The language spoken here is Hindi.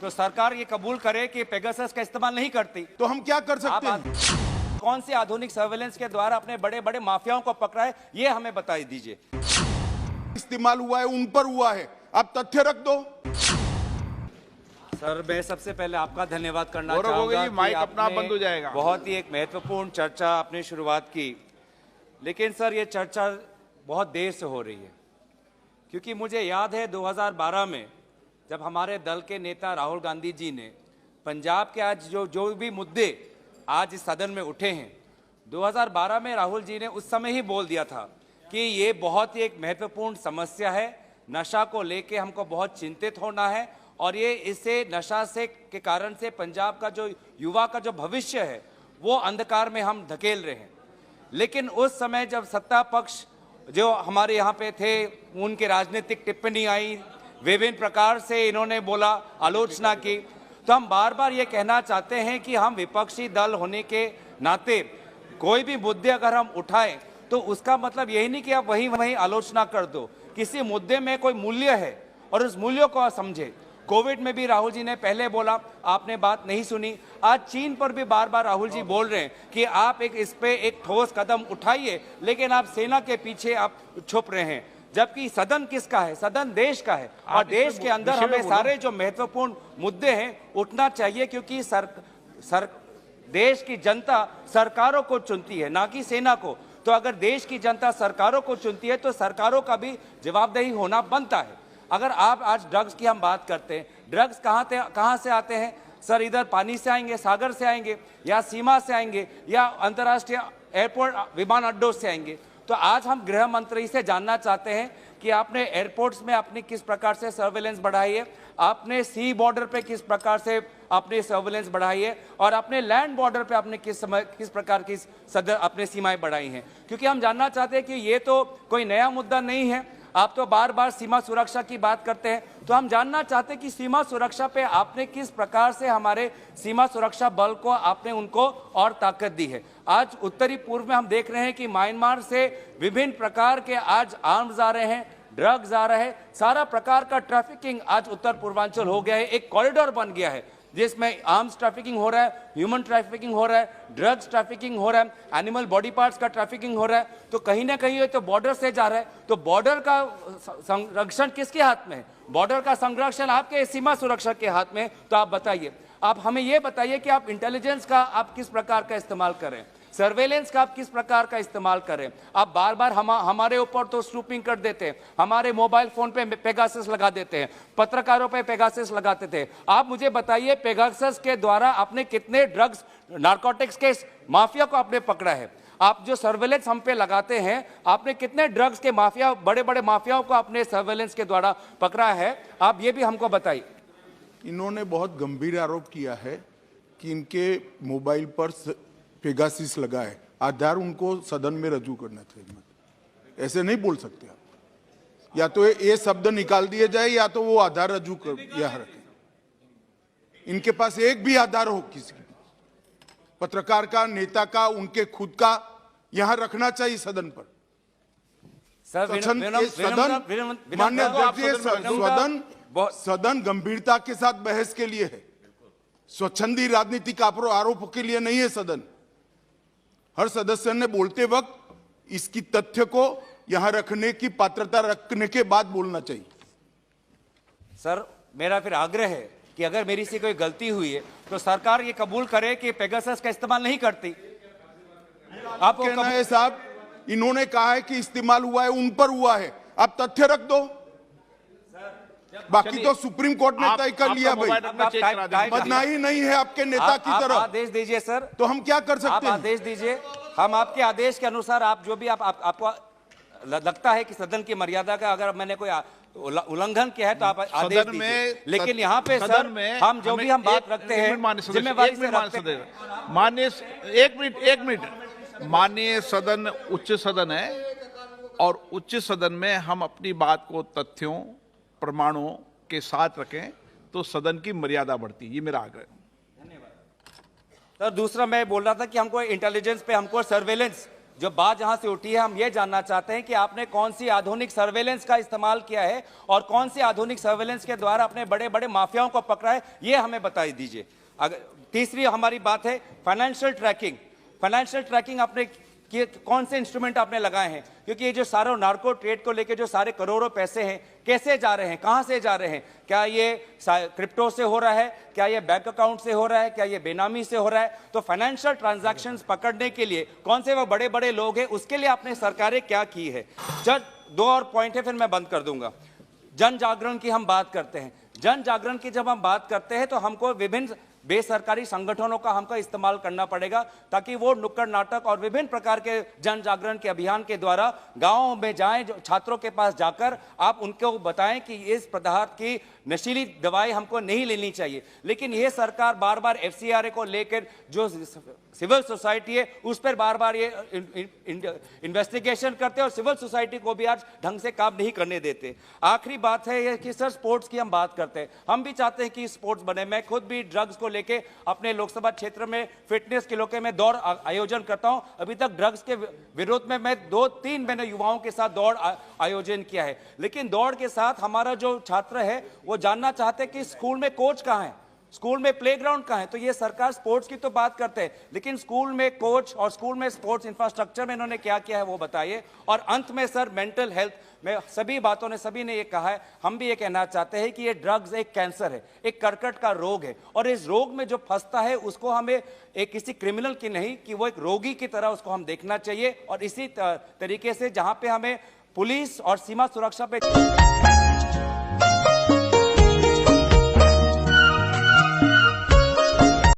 तो सरकार ये कबूल करे कि पेगासस का इस्तेमाल नहीं करती, तो हम क्या कर सकते हैं? कौन सी आधुनिक सर्वेलेंस के द्वारा अपने बड़े बड़े माफियाओं को पकड़ा है, ये हमें बता दीजिए। इस्तेमाल हुआ है, उन पर हुआ है, आप तथ्य रख दो। सर, मैं सबसे पहले आपका धन्यवाद करना गौरव गोगोई चाहूंगा जी, कि माइक अपना आपने बंद हो जाएगा। बहुत ही एक महत्वपूर्ण चर्चा आपने शुरुआत की, लेकिन सर ये चर्चा बहुत देर से हो रही है, क्योंकि मुझे याद है 2012 में जब हमारे दल के नेता राहुल गांधी जी ने पंजाब के आज जो भी मुद्दे आज इस सदन में उठे हैं, 2012 में राहुल जी ने उस समय ही बोल दिया था कि ये बहुत ही एक महत्वपूर्ण समस्या है, नशा को लेके हमको बहुत चिंतित होना है और ये इससे नशा से के कारण से पंजाब का जो युवा का जो भविष्य है वो अंधकार में हम धकेल रहे हैं। लेकिन उस समय जब सत्ता पक्ष जो हमारे यहाँ पे थे, उनकी राजनीतिक टिप्पणी आई, विभिन्न प्रकार से इन्होंने बोला, आलोचना की, तो हम बार बार ये कहना चाहते हैं कि हम विपक्षी दल होने के नाते कोई भी मुद्दे अगर हम उठाएं तो उसका मतलब यही नहीं कि आप वहीं आलोचना कर दो। किसी मुद्दे में कोई मूल्य है और उस मूल्यों को समझे। कोविड में भी राहुल जी ने पहले बोला, आपने बात नहीं सुनी। आज चीन पर भी बार बार राहुल जी बोल रहे हैं कि आप इस पे एक ठोस कदम उठाइए, लेकिन आप सेना के पीछे आप छुप रहे हैं। जबकि सदन किसका है? सदन देश का है और देश के अंदर हमें सारे जो महत्वपूर्ण मुद्दे हैं उठना चाहिए, क्योंकि देश की जनता सरकारों को चुनती है, ना कि सेना को। तो अगर देश की जनता सरकारों को चुनती है तो सरकारों का भी जवाबदेही होना बनता है। अगर आप आज ड्रग्स की हम बात करते हैं, ड्रग्स कहाँ से आते हैं सर? इधर पानी से आएंगे, सागर से आएंगे, या सीमा से आएंगे, या अंतर्राष्ट्रीय एयरपोर्ट विमान अड्डों से आएंगे। तो आज हम गृह मंत्री से जानना चाहते हैं कि आपने एयरपोर्ट्स में अपनी किस प्रकार से सर्वेलेंस बढ़ाई है, आपने सी बॉर्डर पे किस प्रकार से अपनी सर्वेलेंस बढ़ाई है, और अपने लैंड बॉर्डर पे आपने किस प्रकार की अपने सीमाएं बढ़ाई हैं। क्योंकि हम जानना चाहते हैं कि ये तो कोई नया मुद्दा नहीं है। आप तो बार बार सीमा सुरक्षा की बात करते हैं, तो हम जानना चाहते हैं कि सीमा सुरक्षा पे आपने किस प्रकार से हमारे सीमा सुरक्षा बल को आपने उनको और ताकत दी है। आज उत्तरी पूर्व में हम देख रहे हैं कि म्यांमार से विभिन्न प्रकार के आज आर्म्स आ रहे हैं, ड्रग्स आ रहे हैं, सारा प्रकार का ट्रैफिकिंग आज उत्तर पूर्वांचल हो गया है, एक कॉरिडोर बन गया है जिसमें आर्म्स ट्रैफिकिंग हो रहा है, ह्यूमन ट्रैफिकिंग हो रहा है, ड्रग्स ट्रैफिकिंग हो रहा है, एनिमल बॉडी पार्ट्स का ट्रैफिकिंग हो रहा है। तो कहीं ना कहीं ये तो बॉर्डर से जा रहा है। तो बॉर्डर का संरक्षण किसके हाथ में है? बॉर्डर का संरक्षण आपके सीमा सुरक्षा के हाथ में। तो आप बताइए, आप हमें ये बताइए कि आप इंटेलिजेंस का आप किस प्रकार का इस्तेमाल करें, सर्वेलेंस का आप किस प्रकार का इस्तेमाल करें। आप बार बार हमारे ऊपर तो स्नूपिंग कर देते हैं, हमारे मोबाइल फोन पे पेगासस लगा देते हैं, पत्रकारों पे पेगासस लगाते थे। आप मुझे बताइए, पेगासस के द्वारा आपने कितने ड्रग्स नारकोटिक्स के माफिया को आपने पकड़ा है? आप जो सर्वेलेंस हम पे लगाते हैं, आपने कितने ड्रग्स के माफिया, बड़े बड़े माफियाओं को अपने सर्वेलेंस के द्वारा पकड़ा है? आप ये भी हमको बताइए। इन्होंने बहुत गंभीर आरोप किया है कि इनके मोबाइल पर पेगासिस लगा है। आधार उनको सदन में रजू करना चाहिए। ऐसे नहीं बोल सकते आप। या तो ये शब्द निकाल दिए जाए या तो वो आधार रजू कर यहाँ रखें। इनके पास एक भी आधार हो, किसी पत्रकार का, नेता का, उनके खुद का, यहां रखना चाहिए सदन पर। मान्य अध्यक्ष, सदन गंभीरता के साथ बहस के लिए है, स्वच्छंदी राजनीतिक आरोपों के लिए नहीं है सदन। हर सदस्य ने बोलते वक्त इसकी तथ्य को यहां रखने की पात्रता रखने के बाद बोलना चाहिए। सर, मेरा फिर आग्रह है कि अगर मेरी से कोई गलती हुई है तो सरकार ये कबूल करे कि पेगासस का इस्तेमाल नहीं करती। आपको कहना है साहब, इन्होंने कहा है कि इस्तेमाल हुआ है, उन पर हुआ है, आप तथ्य रख दो। बाकी तो सुप्रीम कोर्ट ने तय कर लिया भाई। बदनामी नहीं है आपके नेता की तरफ। आदेश दीजिए सर। तो हम क्या कर सकते हैं? आदेश दीजिए, हम आपके आदेश के अनुसार आप जो भी आपको लगता है कि सदन की मर्यादा का अगर मैंने कोई उल्लंघन किया है तो आप आदेश दीजिए। लेकिन यहाँ पे सर हम जो भी हम बात रखते हैं जिम्मेवारी से रखते हैं। माननीय एक मिनट माननीय सदन उच्च सदन है और उच्च सदन में हम अपनी बात को तथ्यों प्रमाणों के साथ रखें तो सदन की मर्यादा बढ़ती है। ये मेरा आग्रह है। धन्यवाद सर। दूसरा मैं बोल रहा था कि हमको इंटेलिजेंस पे हमको सर्वेलेंस जो बात जहां से उठी है, हम ये जानना चाहते हैं कि आपने कौन सी आधुनिक सर्वेलेंस का इस्तेमाल किया है और कौन सी आधुनिक सर्वेलेंस के द्वारा अपने बड़े बड़े माफियाओं को पकड़ा है, ये हमें बता दीजिए। अगर तीसरी हमारी बात है फाइनेंशियल ट्रैकिंग। फाइनेंशियल ट्रैकिंग आपने कि कौन से इंस्ट्रूमेंट आपने लगाए हैं, क्योंकि ये जो सारे नार्को ट्रेड को लेके जो सारे करोड़ों पैसे हैं, कैसे जा रहे हैं, कहां से जा रहे हैं? क्या ये क्रिप्टो से हो रहा है, क्या ये बैंक अकाउंट से हो रहा है, क्या ये बेनामी से हो रहा है? तो फाइनेंशियल ट्रांजैक्शंस पकड़ने के लिए कौन से वो बड़े बड़े लोग हैं, उसके लिए आपने सरकारें क्या की है? जब 2 और पॉइंट है, फिर मैं बंद कर दूंगा। जन जागरण की हम बात करते हैं। जन जागरण की जब हम बात करते हैं तो हमको विभिन्न बेसरकारी संगठनों का हमको इस्तेमाल करना पड़ेगा, ताकि वो नुक्कड़ नाटक और विभिन्न प्रकार के जन जागरण के अभियान के द्वारा गांवों में जाएं, जो छात्रों के पास जाकर आप उनको बताएं कि इस पदार्थ की नशीली दवाई हमको नहीं लेनी चाहिए। लेकिन यह सरकार बार बार FCRA को लेकर जो सिविल सोसाइटी है उस पर बार बार ये इन्वेस्टिगेशन करते हैं और सिविल सोसाइटी को भी आज ढंग से काम नहीं करने देते। आखिरी बात है ये कि सर, स्पोर्ट्स की हम बात करते हैं, हम भी चाहते हैं कि स्पोर्ट्स बने। मैं खुद भी ड्रग्स को लेके अपने लोकसभा क्षेत्र में फिटनेस के लोके में दौड़ आयोजन करता हूं। अभी तक ड्रग्स के विरोध में मैं 2-3 मैंने युवाओं के साथ दौड़ आयोजन किया है। लेकिन दौड़ के साथ हमारा जो छात्र है वो जानना चाहते हैं कि स्कूल में कोच कहां है, स्कूल में प्लेग्राउंड कहां है? तो ये सरकार स्पोर्ट्स की तो बात करते हैं, लेकिन स्कूल में कोच और स्कूल में स्पोर्ट्स इंफ्रास्ट्रक्चर में इन्होंने क्या किया है वो बताइए। और अंत में सर, मेंटल हेल्थ में सभी बातों ने, सभी ने ये कहा है, हम भी ये कहना चाहते हैं कि ये ड्रग्स एक कैंसर है, एक कर्कट का रोग है, और इस रोग में जो फंसता है उसको हमें एक किसी क्रिमिनल की नहीं, कि वो एक रोगी की तरह उसको हम देखना चाहिए। और इसी तरीके से जहां पे हमें पुलिस और सीमा सुरक्षा पे